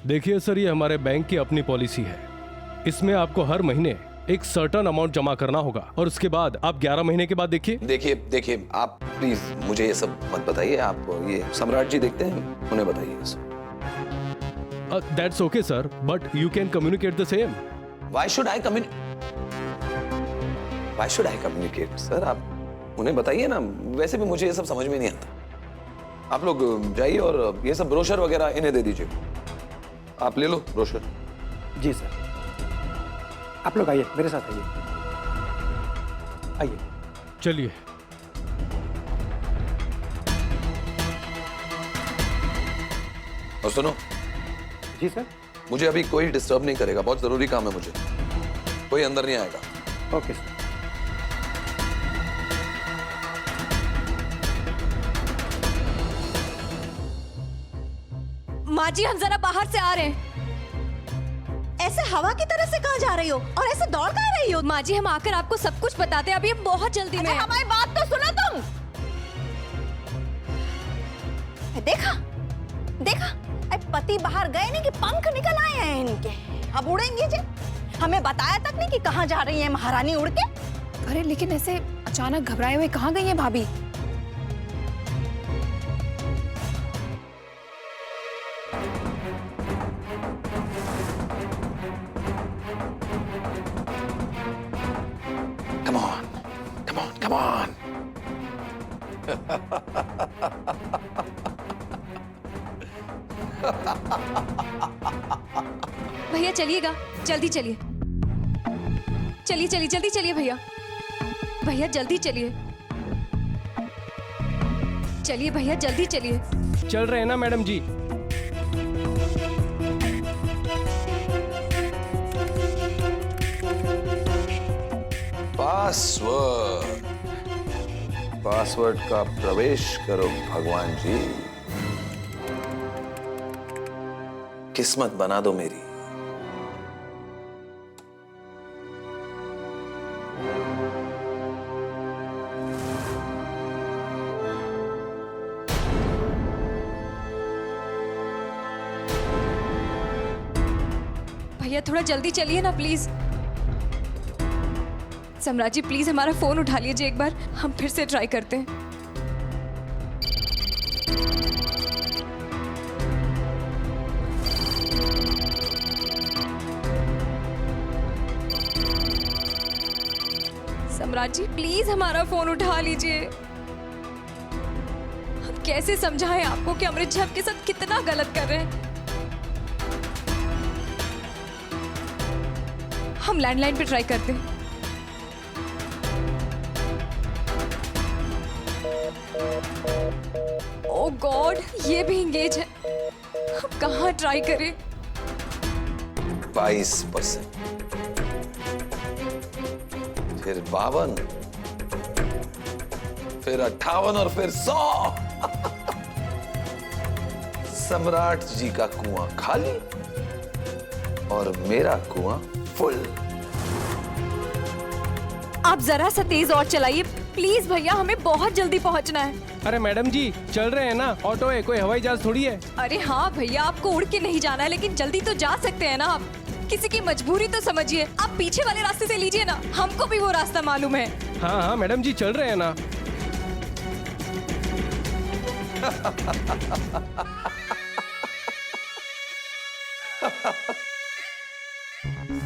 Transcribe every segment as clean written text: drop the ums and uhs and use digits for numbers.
देखिए सर, ये हमारे बैंक की अपनी पॉलिसी है। इसमें आपको हर महीने एक सर्टेन अमाउंट जमा करना होगा और उसके बाद आप 11 महीने के बाद देखिए। देखिए आप प्लीज मुझे ये सब मत बताइए। आप ये सम्राट जी देखते हैं, उन्हें बताइए ये सब। That's okay sir, but you can communicate the same. Why should I communicate sir? आप उन्हें बताइए ना। वैसे भी मुझे ये सब समझ में नहीं आता। आप लोग जाइए और ये सब ब्रोशर वगैरह इन्हें दे दीजिए। आप ले लो ब्रोशर। जी सर। आप लोग आइए, मेरे साथ आइए। आइए। चलिए। और सुनो। जी सर। मुझे अभी कोई डिस्टर्ब नहीं करेगा, बहुत जरूरी काम है मुझे। कोई अंदर नहीं आएगा। Okay sir. माँ जी, हम जरा बाहर से आ रहे हैं। ऐसे हवा की तरह से कहाँ जा रही हो और ऐसे दौड़ कहाँ रही हो? माँ जी, हम आकर आपको सब कुछ बताते हैं, अभी हम बहुत जल्दी में हैं। हमारी बात तो सुनो तुम। देखा देखा, पति बाहर गए नहीं कि पंख निकल आए हैं इनके। अब उड़ेंगे जी। हमें बताया तक नहीं कि कहाँ जा रही है महारानी उड़ के। अरे लेकिन ऐसे अचानक घबराए हुए कहाँ गई हैं भाभी? Come on. भैया चलिएगा, जल्दी चलिए। चलिए चलिए जल्दी चलिए भैया। भैया जल्दी चलिए। चलिए भैया जल्दी चलिए। चल रहे हैं ना मैडम जी? पासवर्ड का प्रवेश करो भगवान जी। किस्मत बना दो मेरी। भैया थोड़ा जल्दी चलिए ना प्लीज। सम्राट जी प्लीज हमारा फोन उठा लीजिए एक बार, हम फिर से ट्राई करते हैं। सम्राट जी प्लीज हमारा फोन उठा लीजिए। हम कैसे समझाएं आपको कि अमृत जी आपके साथ कितना गलत कर रहे हैं। हम लैंडलाइन पे ट्राई करते हैं। ओ गॉड, ये भी इंगेज है। हम कहाँ ट्राई करें? 22%, फिर 52, फिर 58 और फिर 100। सम्राट जी का कुआं खाली और मेरा कुआं फुल। आप जरा सा तेज और चलाइए प्लीज भैया, हमें बहुत जल्दी पहुंचना है। अरे मैडम जी चल रहे हैं ना, ऑटो है, कोई हवाई जहाज थोड़ी है। अरे हाँ भैया, आपको उड़ के नहीं जाना है लेकिन जल्दी तो जा सकते हैं ना आप। किसी की मजबूरी तो समझिए। आप पीछे वाले रास्ते से लीजिए ना, हमको भी वो रास्ता मालूम है। हाँ हाँ मैडम जी चल रहे हैं ना।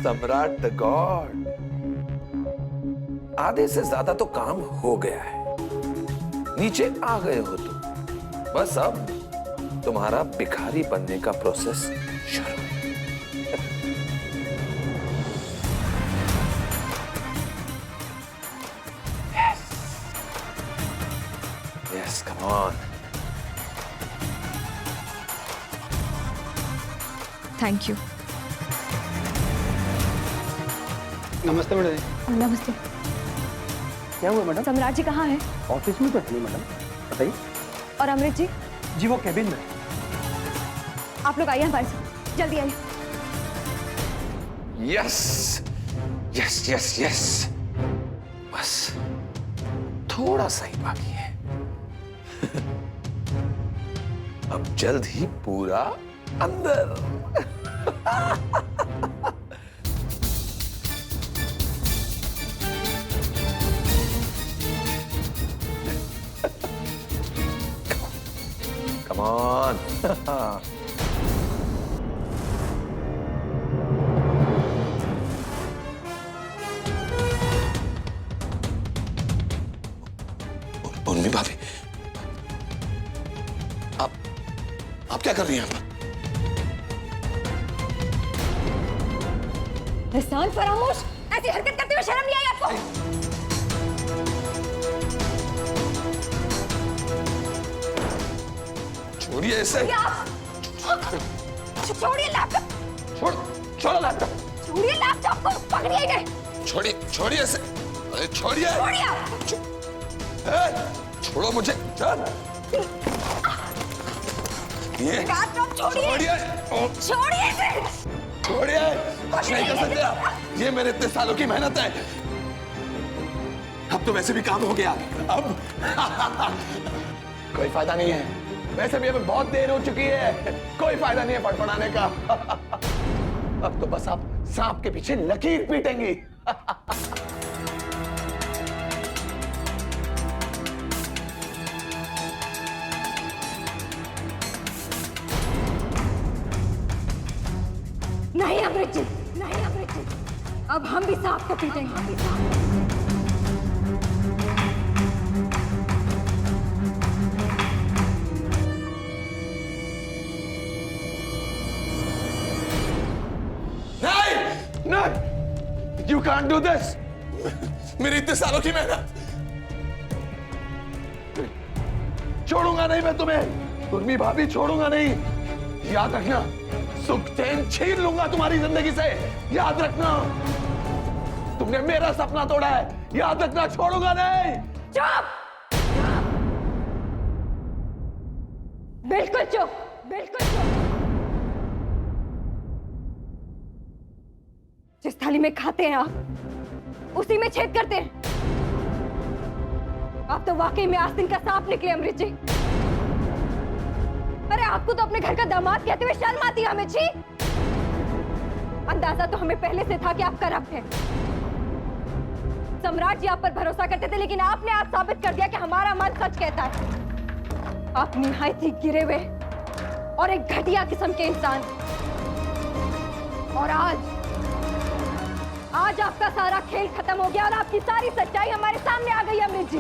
सम्राट द गॉड, आधे से ज्यादा तो काम हो गया है। नीचे आ गए हो तुम, बस अब तुम्हारा भिखारी बनने का प्रोसेस शुरू। Yes, come on. Thank you. नमस्ते मैडम। नमस्ते। क्या हुआ मैडम? सम्राट जी कहाँ है? ऑफिस में तो है नहीं मैडम, बताइए। और अमृत जी? जी वो कैबिन में। आप लोग आइए हमारे साथ, जल्दी आइए। यस यस यस यस, बस थोड़ा सा ही बाकी है। अब जल्द ही पूरा अंदर। हाँ। उर्मी भाभी, आप क्या कर रही हैं? एहसान फरामोश, ऐसी हरकत करते हुए शर्म नहीं आई आपको? छोड़िए इसे। छोड़िए लैपटॉप, छोड़ो लैपटॉप, छोड़िए लैपटॉप को, पकड़िए गए। छोड़िए इसे। अरे छोड़िए। छोड़िए आप। छोड़ो मुझे। चल। ये लैपटॉप छोड़िए। छोड़िए इसे। छोड़िए। कुछ नहीं कर सकते आप। ये मेरे इतने सालों की मेहनत है। अब तो वैसे भी काम हो गया। अब कोई फायदा नहीं है। वैसे भी हमें बहुत देर हो चुकी है। कोई फायदा नहीं है फड़फड़ाने का। अब तो बस आप सांप के पीछे लकीर पीटेंगी। नहीं अमृत जी, नहीं अमृत जी, अब हम भी सांप को पीटेंगे। हम भी सांप को। नहीं, you can't do this. मेरी इतने सालों की मेहनत छोड़ूंगा नहीं मैं तुम्हें। उर्मी भाभी छोड़ूंगा नहीं। याद रखना, सुख चैन छीन लूंगा तुम्हारी जिंदगी से। याद रखना, तुमने मेरा सपना तोड़ा है। याद रखना, छोड़ूंगा नहीं। चुप! बिल्कुल चुप, बिल्कुल चुप। जिस थाली में खाते हैं आप, उसी में छेद करते हैं। आप तो वाकई में आस्तीन का सांप निकले अमृत जी। अरे आपको तो अपने घर का दामाद कहते हुए शर्म आती है हमें जी। अंदाजा तो हमें पहले से था कि आप करप्ट हैं। सम्राट जी आप पर भरोसा करते थे, लेकिन आपने आज साबित कर दिया कि हमारा मन सच कहता है। आप निहायत ही गिरे हुए और एक घटिया किस्म के इंसान। और आज आपका सारा खेल खत्म हो गया और आपकी सारी सच्चाई हमारे सामने आ गई अमृत जी।